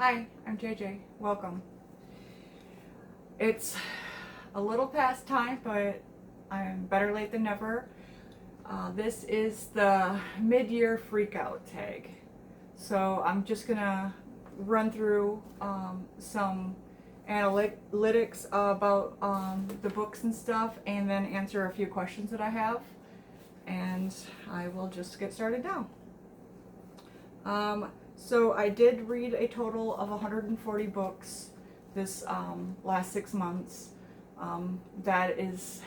Hi, I'm JJ. Welcome. It's a little past time, but I'm better late than never. This is the mid-year freakout tag. So I'm just gonna run through some analytics about the books and stuff, and then answer a few questions that I have. And I will just get started now. So I did read a total of 140 books this last 6 months. That is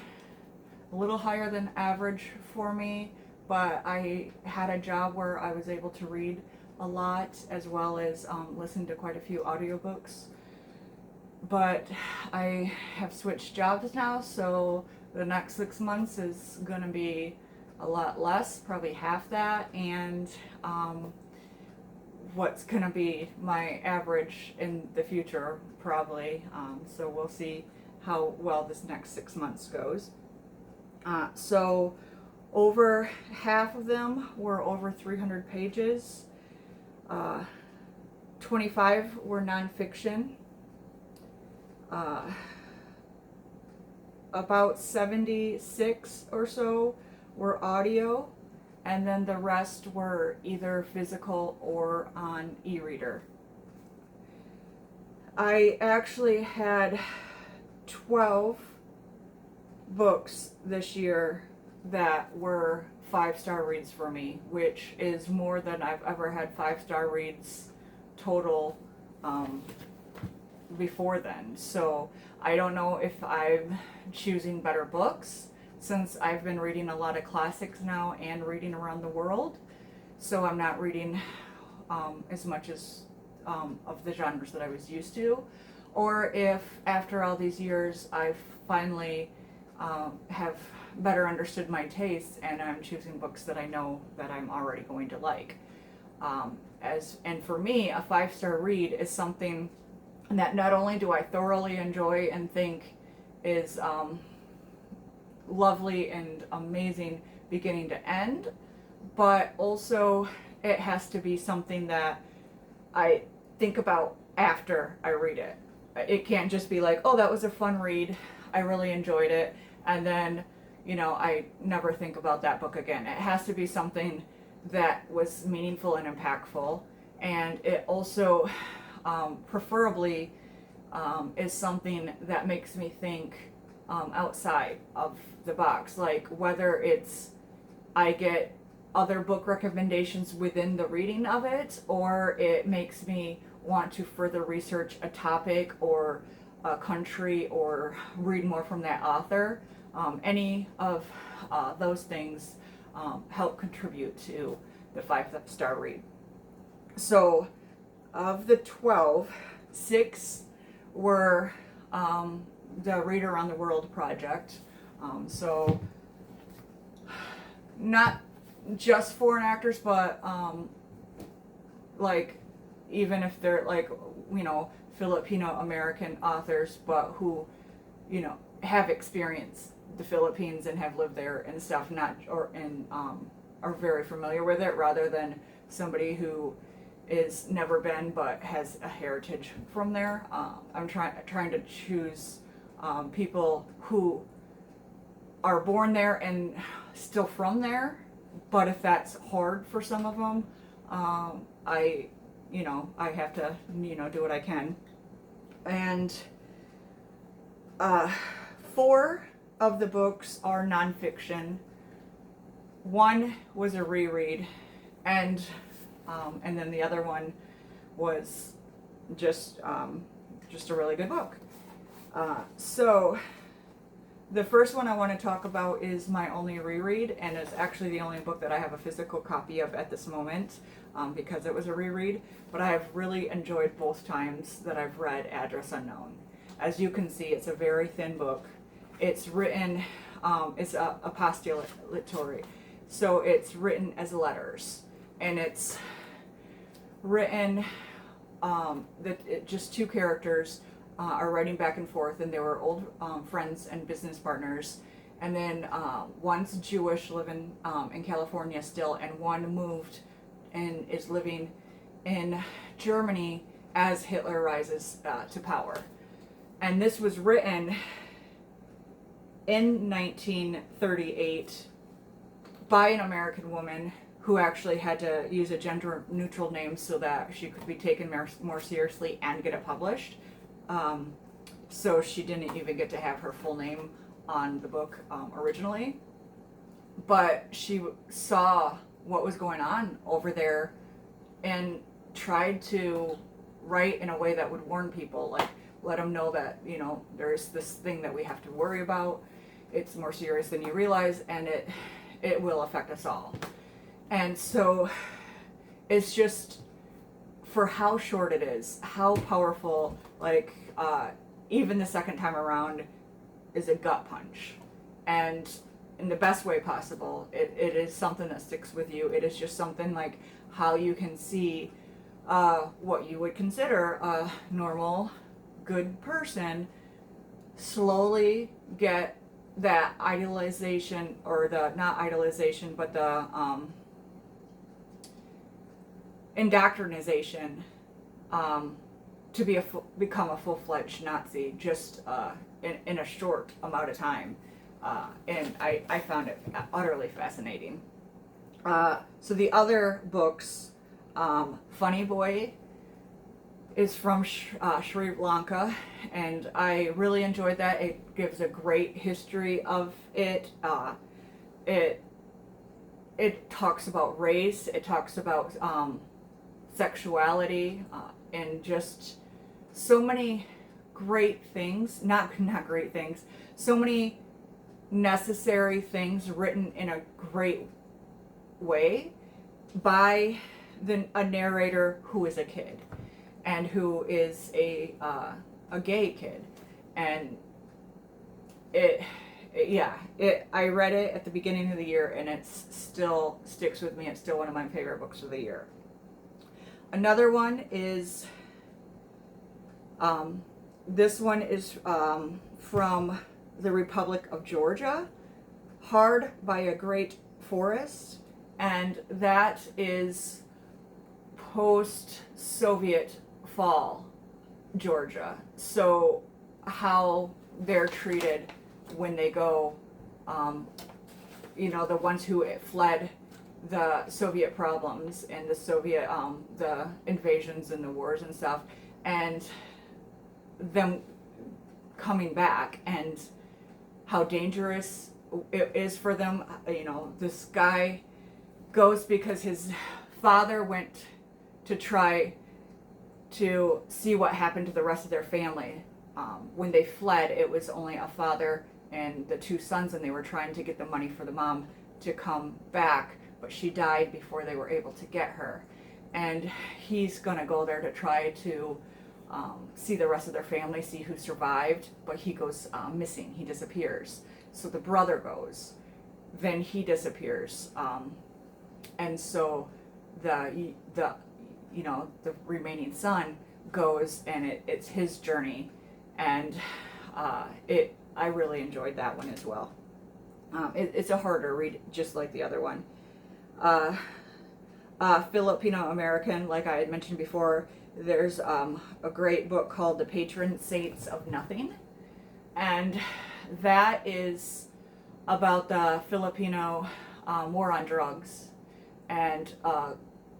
a little higher than average for me, but I had a job where I was able to read a lot as well as listen to quite a few audiobooks. But I have switched jobs now, so the next 6 months is going to be a lot less, probably half that, and what's going to be my average in the future, probably. So we'll see how well this next 6 months goes. So over half of them were over 300 pages. 25 were nonfiction. About 76 or so were audio, and then the rest were either physical or on e-reader. I actually had 12 books this year that were 5-star reads for me, which is more than I've ever had 5-star reads total before then. So I don't know if I'm choosing better books, since I've been reading a lot of classics now and reading around the world. So I'm not reading as much as of the genres that I was used to, or if after all these years I've finally have better understood my tastes and I'm choosing books that I know that I'm already going to like. And for me, a 5-star read is something that not only do I thoroughly enjoy and think is lovely and amazing beginning to end, but also it has to be something that I think about after I read it. It can't just be like, oh, that was a fun read, I really enjoyed it, and then, I never think about that book again. It has to be something that was meaningful and impactful, and it also preferably is something that makes me think outside of the box, like whether it's I get other book recommendations within the reading of it, or it makes me want to further research a topic or a country or read more from that author. Any of those things help contribute to the 5-star read. So of the 12, 6 were the Read Around the World project. So not just foreign actors, but like even if they're like, Filipino American authors, but who, have experienced the Philippines and have lived there and stuff, are very familiar with it, rather than somebody who is never been but has a heritage from there. I'm trying to choose people who are born there and still from there, but if that's hard for some of them, I have to, do what I can. And 4 of the books are nonfiction. 1 was a reread, and then the other one was just a really good book. So the first one I want to talk about is my only reread, and it's actually the only book that I have a physical copy of at this moment, because it was a reread, but I have really enjoyed both times that I've read Address Unknown. As you can see, it's a very thin book. It's written, it's apostolatory, so it's written as letters, and it's written just 2 characters are writing back and forth, and they were old friends and business partners. And then one's Jewish, living in California still, and one moved and is living in Germany as Hitler rises to power. And this was written in 1938 by an American woman who actually had to use a gender-neutral name so that she could be taken more seriously and get it published. So she didn't even get to have her full name on the book originally. But she saw what was going on over there and tried to write in a way that would warn people, like let them know that, you know, there's this thing that we have to worry about. It's more serious than you realize, and it will affect us all. And so it's just, for how short it is, how powerful, like even the second time around is a gut punch. And in the best way possible, it is something that sticks with you. It is just something like how you can see what you would consider a normal, good person slowly get that idealization, or the, not idealization, but the indoctrination to become a full-fledged Nazi just in a short amount of time. And I found it utterly fascinating. So the other books, Funny Boy is from Sri Lanka, and I really enjoyed that. It gives a great history of it. It talks about race. It talks about sexuality, and just so many great things. Not great things. So many necessary things written in a great way by a narrator who is a kid, and who is a gay kid. And I read it at the beginning of the year, and it still sticks with me. It's still one of my favorite books of the year. Another one is, this one is from the Republic of Georgia, Hard by a Great Forest, and that is post-Soviet fall Georgia. So how they're treated when they go, you know, the ones who fled the Soviet problems and the Soviet, the invasions and the wars and stuff, and them coming back, and how dangerous it is for them. You know, this guy goes because his father went to try to see what happened to the rest of their family. When they fled, it was only a father and the two sons, and they were trying to get the money for the mom to come back, but she died before they were able to get her. And he's gonna go there to try to see the rest of their family, see who survived, but he goes missing. He disappears. So the brother goes, then he disappears, and so the remaining son goes, and it's his journey, and I really enjoyed that one as well. It's a harder read, just like the other one. Filipino American, like I had mentioned before, there's a great book called The Patron Saints of Nothing, and that is about the Filipino war on drugs, and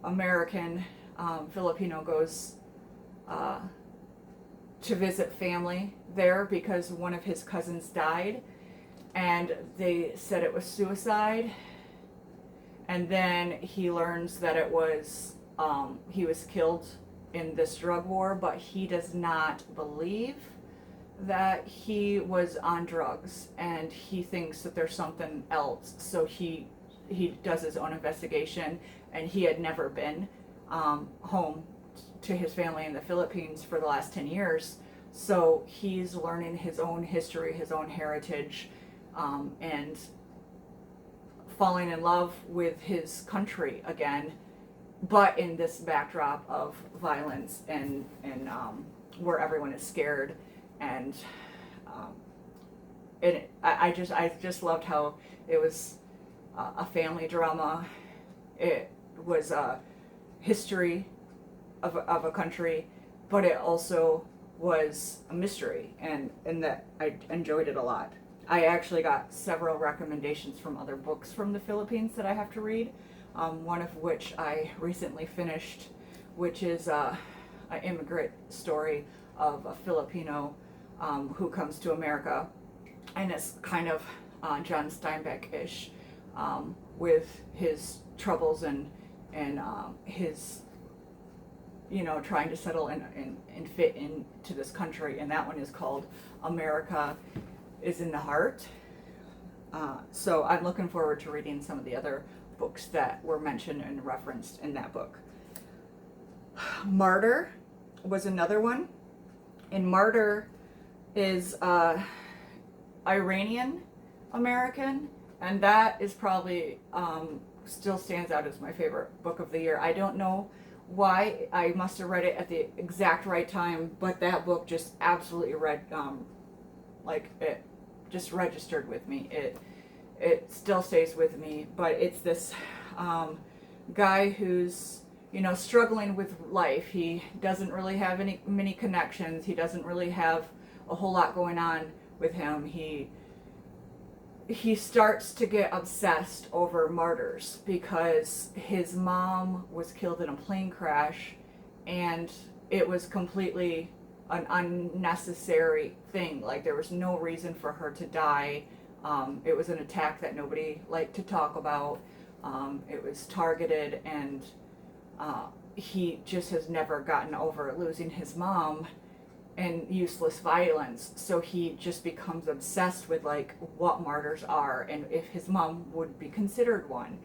American Filipino goes to visit family there because one of his cousins died, and they said it was suicide, and then he learns that it was he was killed in this drug war, but he does not believe that he was on drugs, and he thinks that there's something else. So he does his own investigation, and he had never been home to his family in the Philippines for the last 10 years. So he's learning his own history, his own heritage, and falling in love with his country again, but in this backdrop of violence and where everyone is scared. And I just loved how it was a family drama. It was a history of a country, but it also was a mystery, and that I enjoyed it a lot. I actually got several recommendations from other books from the Philippines that I have to read, one of which I recently finished, which is an immigrant story of a Filipino who comes to America, and it's kind of John Steinbeck-ish, with his troubles and his, trying to settle and fit into this country. And that one is called America is in the Heart. So I'm looking forward to reading some of the other books that were mentioned and referenced in that book. Martyr was another one. And Martyr is Iranian American, and that is probably still stands out as my favorite book of the year. I don't know why. I must have read it at the exact right time, but that book just absolutely like it just registered with me. It still stays with me, but it's this guy who's struggling with life. He doesn't really have many connections. He doesn't really have a whole lot going on with him. He starts to get obsessed over martyrs because his mom was killed in a plane crash, and it was completely an unnecessary thing. Like, there was no reason for her to die. It was an attack that nobody liked to talk about. It was targeted, and he just has never gotten over losing his mom and useless violence. So he just becomes obsessed with like what martyrs are and if his mom would be considered one.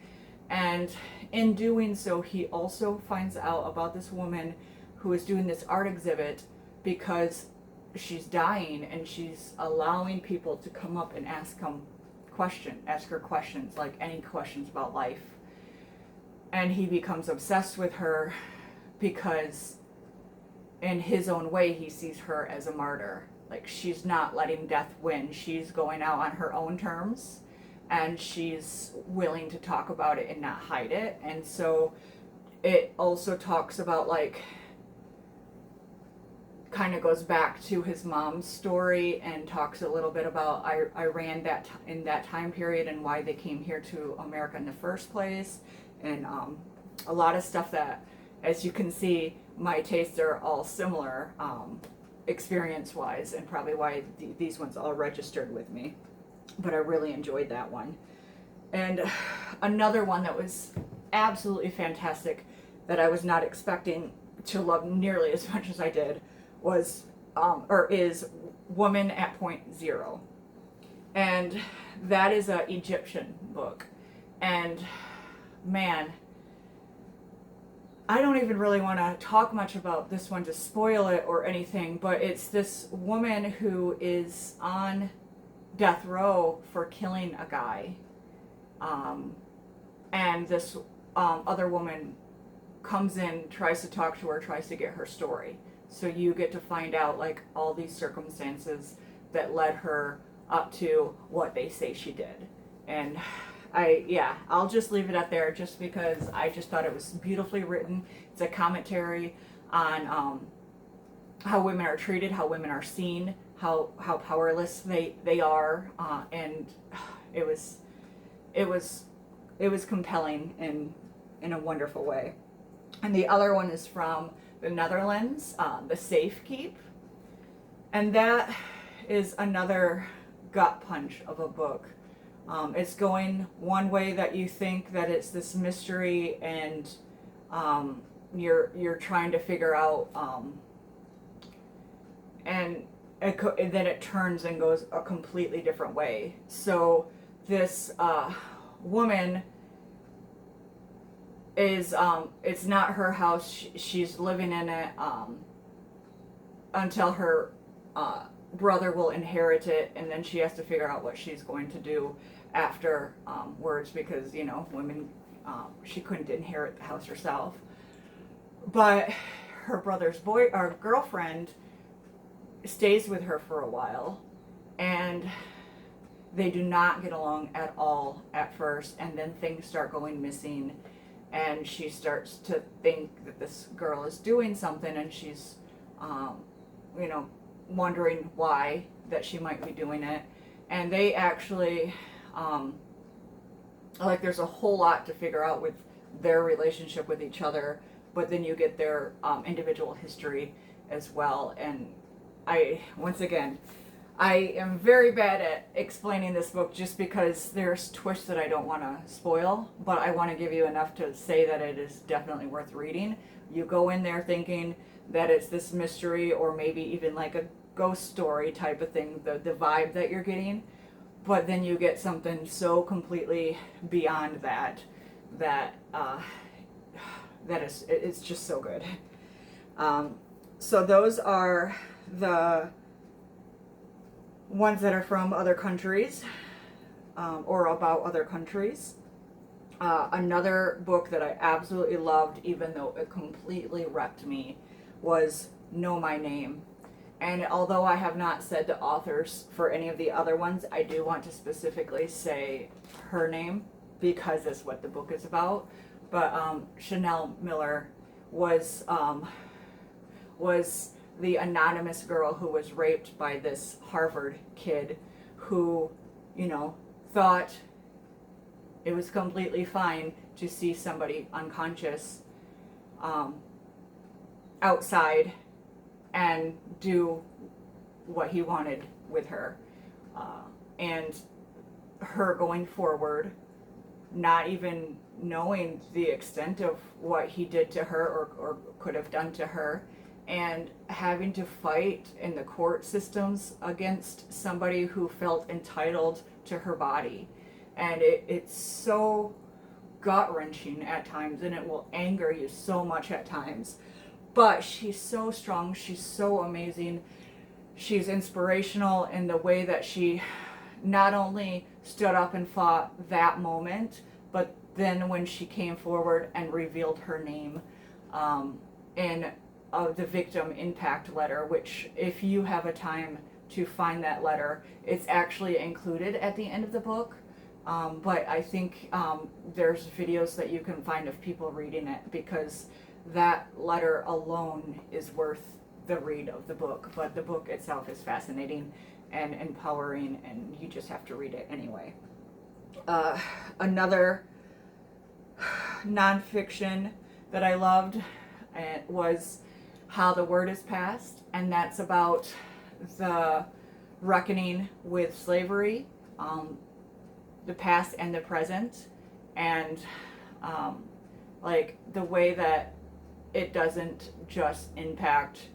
And in doing so, he also finds out about this woman who is doing this art exhibit because she's dying, and she's allowing people to come up and ask her questions, like any questions about life. And he becomes obsessed with her because in his own way he sees her as a martyr. Like, she's not letting death win. She's going out on her own terms, and she's willing to talk about it and not hide it. And so it also talks about, like, kind of goes back to his mom's story and talks a little bit about Iran in that time period and why they came here to America in the first place, and a lot of stuff that, as you can see, my tastes are all similar experience-wise, and probably why these ones all registered with me. But I really enjoyed that one. And another one that was absolutely fantastic that I was not expecting to love nearly as much as I did was is Woman at Point Zero. And that is an Egyptian book. And man, I don't even really want to talk much about this one to spoil it or anything, but it's this woman who is on death row for killing a guy. And this other woman comes in, tries to talk to her, tries to get her story. So you get to find out like all these circumstances that led her up to what they say she did. And I'll just leave it at there just because I just thought it was beautifully written. It's a commentary on how women are treated, how women are seen, how powerless they are, and it was compelling in a wonderful way. And the other one is from the Netherlands, The Safe Keep, and that is another gut punch of a book. It's going one way that you think that it's this mystery, and you're trying to figure out, and then it turns and goes a completely different way. So this woman is it's not her house. She's living in it until her brother will inherit it, and then she has to figure out what she's going to do afterwards, because women, she couldn't inherit the house herself. But her brother's girlfriend stays with her for a while, and they do not get along at all at first, and then things start going missing, and she starts to think that this girl is doing something, and she's you know, wondering why that she might be doing it. And they actually, like, there's a whole lot to figure out with their relationship with each other, but then you get their individual history as well. And once again, I am very bad at explaining this book just because there's twists that I don't want to spoil, but I want to give you enough to say that it is definitely worth reading. You go in there thinking that it's this mystery or maybe even like a ghost story type of thing, the vibe that you're getting, but then you get something so completely beyond that it's just so good. So those are the ones that are from other countries, or about other countries. Another book that I absolutely loved, even though it completely wrecked me, was Know My Name. And although I have not said the authors for any of the other ones, I do want to specifically say her name because that's what the book is about. But Chanel Miller was the anonymous girl who was raped by this Harvard kid who, you know, thought it was completely fine to see somebody unconscious outside and do what he wanted with her. And her going forward, not even knowing the extent of what he did to her or could have done to her, and having to fight in the court systems against somebody who felt entitled to her body. And it's so gut-wrenching at times, and it will anger you so much at times. But she's so strong, she's so amazing, she's inspirational in the way that she not only stood up and fought that moment, but then when she came forward and revealed her name in the victim impact letter, which if you have a time to find that letter, it's actually included at the end of the book. But I think there's videos that you can find of people reading it, because that letter alone is worth the read of the book. But the book itself is fascinating and empowering, and you just have to read it anyway. Another nonfiction that I loved was How the Word is Passed, and that's about the reckoning with slavery, the past and the present, and like the way that it doesn't just impact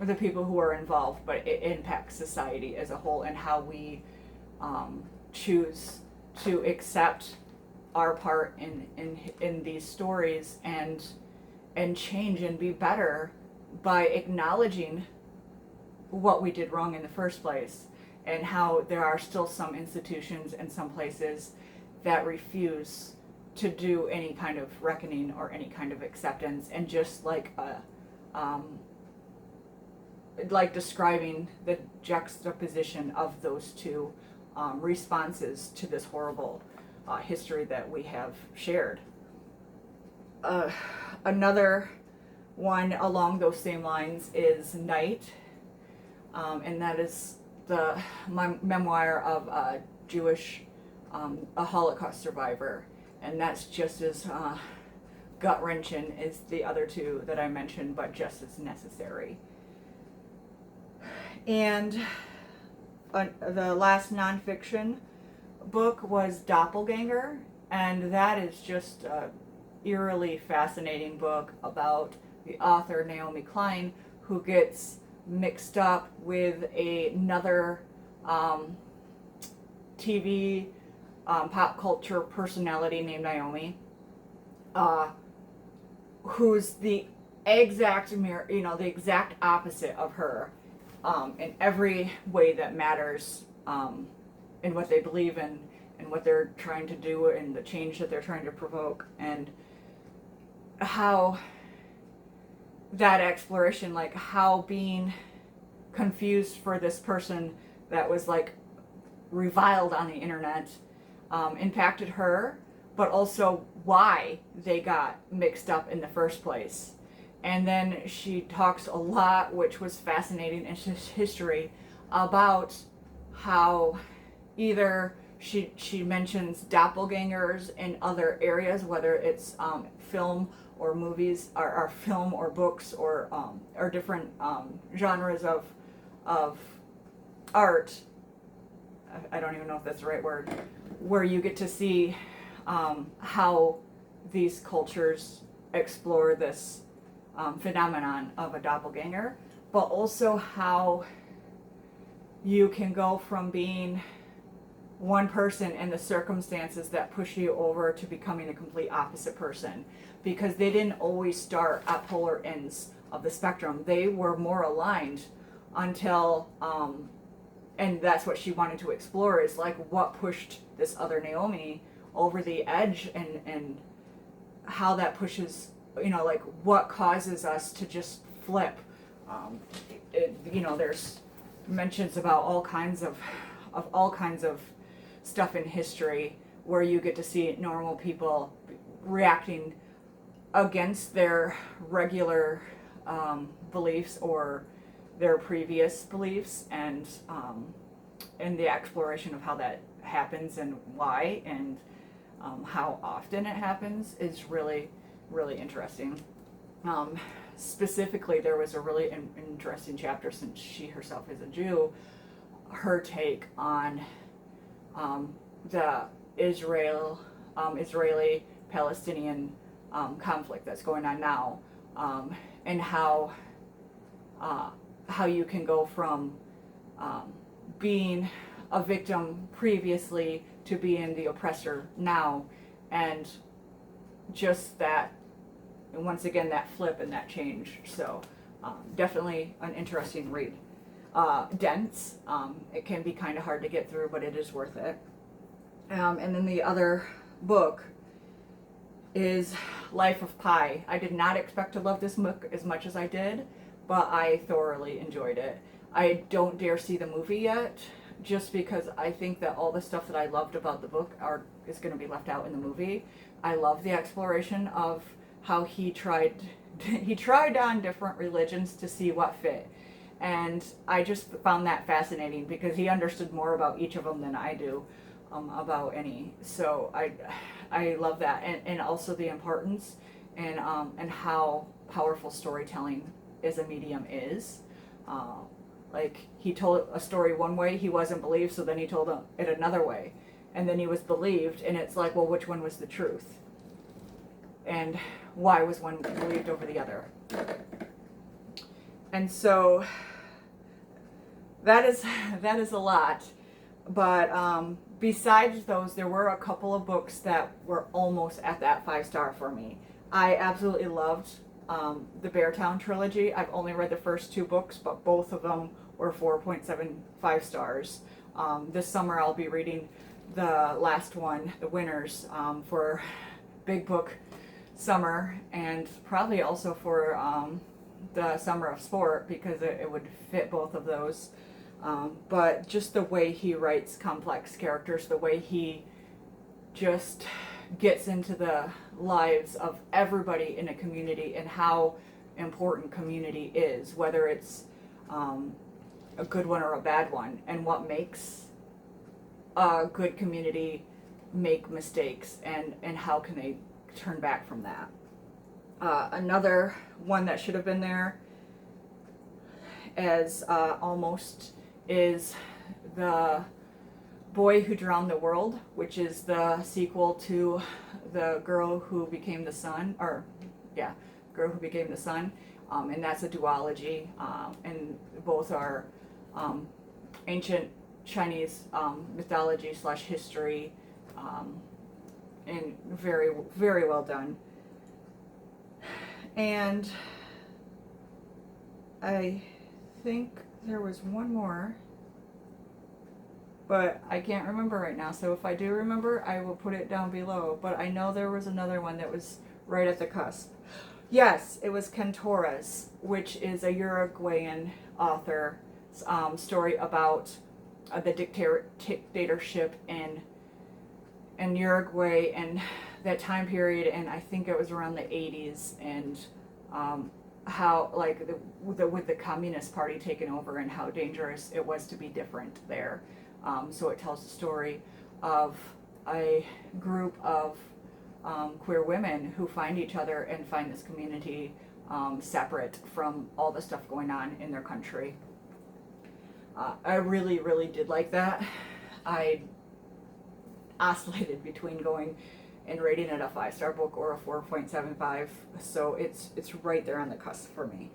the people who are involved, but it impacts society as a whole, and how we choose to accept our part in these stories and change and be better by acknowledging what we did wrong in the first place, and how there are still some institutions and some places that refuse to do any kind of reckoning or any kind of acceptance, and just like describing the juxtaposition of those two responses to this horrible history that we have shared. Another one along those same lines is Night, and that is the memoir of a Jewish, a Holocaust survivor, and that's just as gut-wrenching as the other two that I mentioned, but just as necessary. And the last nonfiction book was Doppelganger, and that is just a eerily fascinating book about the author Naomi Klein, who gets mixed up with another TV pop culture personality named Naomi, who's the exact mirror, the exact opposite of her, in every way that matters, in what they believe in and what they're trying to do and the change that they're trying to provoke, and how that exploration, like how being confused for this person that was like reviled on the internet impacted her, but also why they got mixed up in the first place. And then she talks a lot, which was fascinating in history, about how either she mentions doppelgangers in other areas, whether it's film or movies, or film or books, or different genres of art. I don't even know if that's the right word, where you get to see how these cultures explore this phenomenon of a doppelganger, but also how you can go from being one person and the circumstances that push you over to becoming a complete opposite person, because they didn't always start at polar ends of the spectrum. They were more aligned until and that's what she wanted to explore, is like what pushed this other Naomi over the edge, and how that pushes, like what causes us to just flip. There's mentions about all kinds of stuff in history where you get to see normal people reacting against their regular beliefs or their previous beliefs, and the exploration of how that happens and why, and how often it happens is really, really interesting. Specifically, there was a really interesting chapter, since she herself is a Jew, her take on the Israeli-Palestinian conflict that's going on now, and how you can go from being a victim previously to being the oppressor now, and just that, and once again, that flip and that change. So definitely an interesting read. Dense. It can be kind of hard to get through, but it is worth it. And then the other book is Life of Pi. I did not expect to love this book as much as I did, but I thoroughly enjoyed it. I don't dare see the movie yet, just because I think that all the stuff that I loved about the book is going to be left out in the movie. I love the exploration of how he tried on different religions to see what fit. And I just found that fascinating, because he understood more about each of them than I do about any. So I love that, and also the importance and how powerful storytelling as a medium is. Like, he told a story one way, he wasn't believed, so then he told it another way, and then he was believed, and it's like, well, which one was the truth? And why was one believed over the other? And so that is a lot. But besides those, there were a couple of books that were almost at that 5-star for me. I absolutely loved the Beartown trilogy. I've only read the first 2 books, but both of them were 4.75 stars. This summer I'll be reading the last one, The Winners, for Big Book Summer, and probably also for the Summer of Sport, because it would fit both of those. But just the way he writes complex characters, the way he just gets into the lives of everybody in a community, and how important community is, whether it's a good one or a bad one, and what makes a good community make mistakes, and how can they turn back from that. Another one that should have been there as almost is The Boy Who Drowned the World, which is the sequel to The Girl Who Became the Sun, Girl Who Became the Sun, and that's a duology, and both are ancient Chinese mythology / history, and very, very well done. And I think there was one more, but I can't remember right now, so if I do remember, I will put it down below. But I know there was another one that was right at the cusp. Yes, it was Ken Torres, which is a Uruguayan author, story about the dictatorship in Uruguay, and that time period, and I think it was around the 80s, and how like with the Communist Party taking over and how dangerous it was to be different there. So it tells the story of a group of queer women who find each other and find this community separate from all the stuff going on in their country. I really, really did like that. I oscillated between going and rating it a 5-star book or a 4.75, so it's right there on the cusp for me.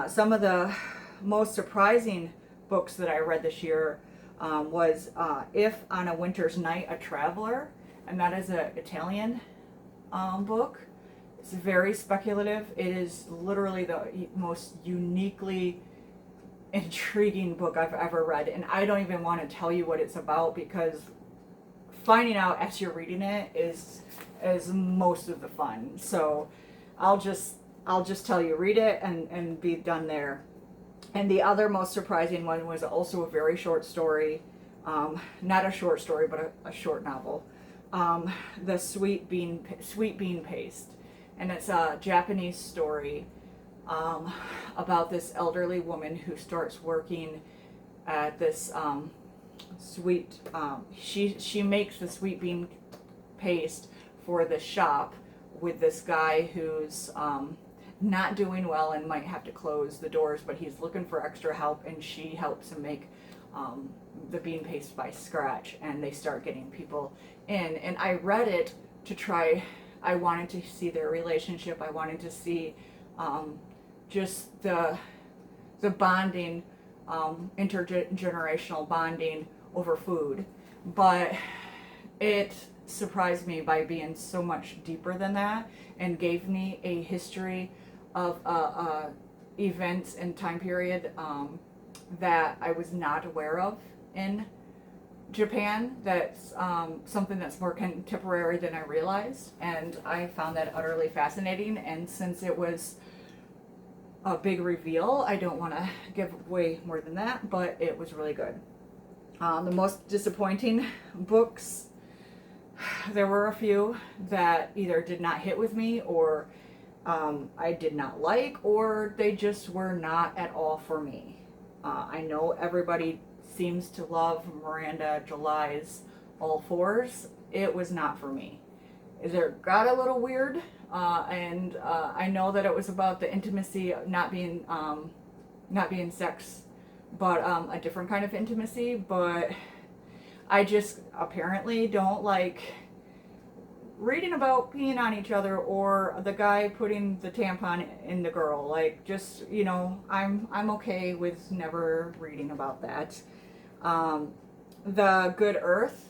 Some of the most surprising books that I read this year was If on a Winter's Night, a Traveler, and that is an Italian book. It's very speculative. It is literally the most uniquely intriguing book I've ever read, and I don't even want to tell you what it's about, because finding out as you're reading it is most of the fun. So I'll just tell you, read it and be done there. And the other most surprising one was also a very short story, not a short story, but a short novel, The Sweet Bean Paste, and it's a Japanese story about this elderly woman who starts working at this she makes the sweet bean paste for the shop with this guy who's not doing well and might have to close the doors, but he's looking for extra help, and she helps him make the bean paste by scratch, and they start getting people in. And I read it to try, I wanted to see their relationship. I wanted to see just the bonding, intergenerational bonding over food, but it surprised me by being so much deeper than that, and gave me a history of events and time period that I was not aware of in Japan. That's something that's more contemporary than I realized, and I found that utterly fascinating. And since it was a big reveal, I don't want to give away more than that, but it was really good. The most disappointing books, there were a few that either did not hit with me, or I did not like, or they just were not at all for me. I know everybody seems to love Miranda July's All Fours. It was not for me. It got a little weird, and I know that it was about the intimacy not being sex, but a different kind of intimacy. But I just apparently don't like reading about peeing on each other, or the guy putting the tampon in the girl. Like, just, I'm okay with never reading about that. The Good Earth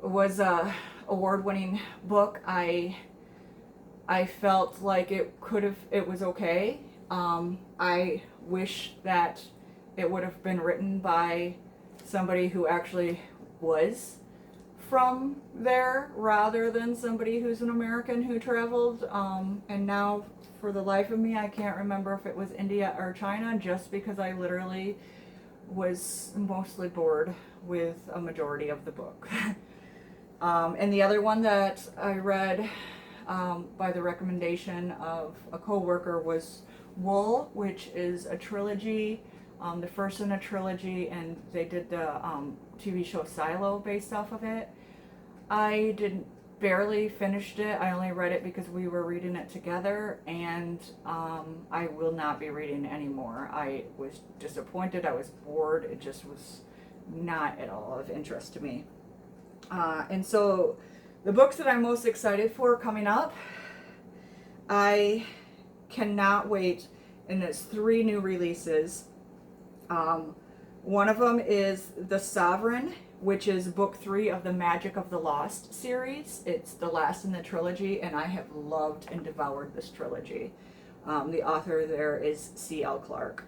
was a award-winning book. I felt like it was okay. I wish that it would have been written by somebody who actually was from there, rather than somebody who's an American who traveled. And now, for the life of me, I can't remember if it was India or China, just because I literally was mostly bored with a majority of the book. And the other one that I read by the recommendation of a co-worker was Wool, which is a trilogy, the first in a trilogy, and they did the TV show Silo based off of it. I barely finished it. I only read it because we were reading it together, and I will not be reading anymore. I was disappointed. I was bored. It just was not at all of interest to me. And so the books that I'm most excited for coming up, I cannot wait, and it's 3 new releases. One of them is The Sovereign, which is book 3 of the Magic of the Lost series. It's the last in the trilogy, and I have loved and devoured this trilogy. The author there is C.L. Clarke.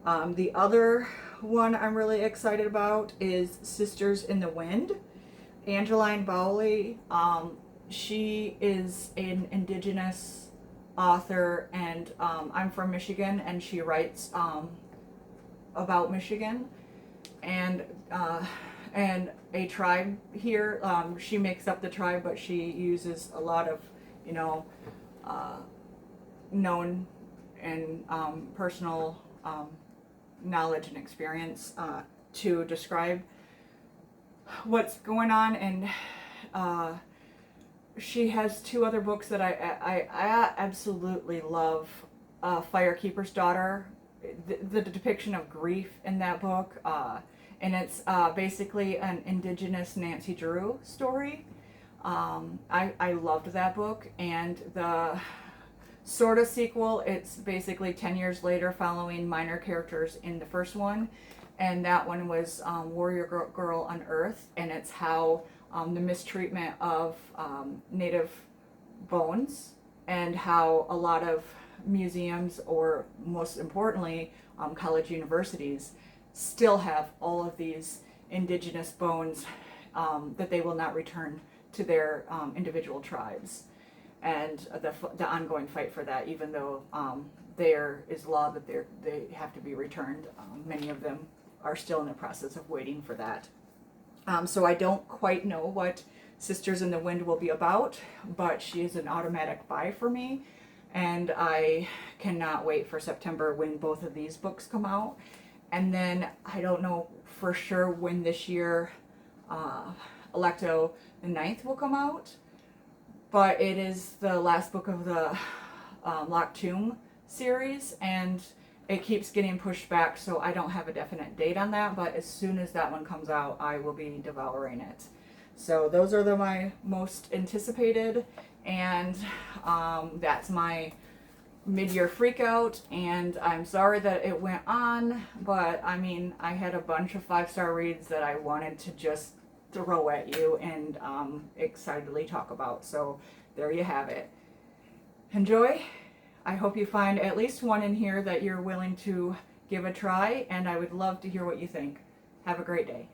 The other one I'm really excited about is Sisters in the Wind. Angeline Bowley, she is an indigenous author, and I'm from Michigan, and she writes about Michigan, and and a tribe here. She makes up the tribe, but she uses a lot of, you know, known and personal knowledge and experience to describe what's going on. And she has two other books that I absolutely love. Firekeeper's Daughter, the depiction of grief in that book, and it's basically an indigenous Nancy Drew story. I loved that book, and the sort of sequel, it's basically 10 years later following minor characters in the first one, and that one was Warrior Girl Unearthed, and it's how the mistreatment of native bones, and how a lot of museums, or most importantly college universities, still have all of these indigenous bones that they will not return to their individual tribes, and the ongoing fight for that, even though there is law that they have to be returned. Many of them are still in the process of waiting for that. So I don't quite know what Sisters in the Wind will be about, but she is an automatic buy for me, and I cannot wait for September when both of these books come out. And then I don't know for sure when this year Alecto the Ninth will come out, but it is the last book of the Locked Tomb series, and it keeps getting pushed back, so I don't have a definite date on that, but as soon as that one comes out, I will be devouring it. So those are my most anticipated, and that's my mid-year freakout, and I'm sorry that it went on, but I mean, I had a bunch of 5-star reads that I wanted to just throw at you and excitedly talk about, so there you have it. Enjoy. I hope you find at least one in here that you're willing to give a try, and I would love to hear what you think. Have a great day.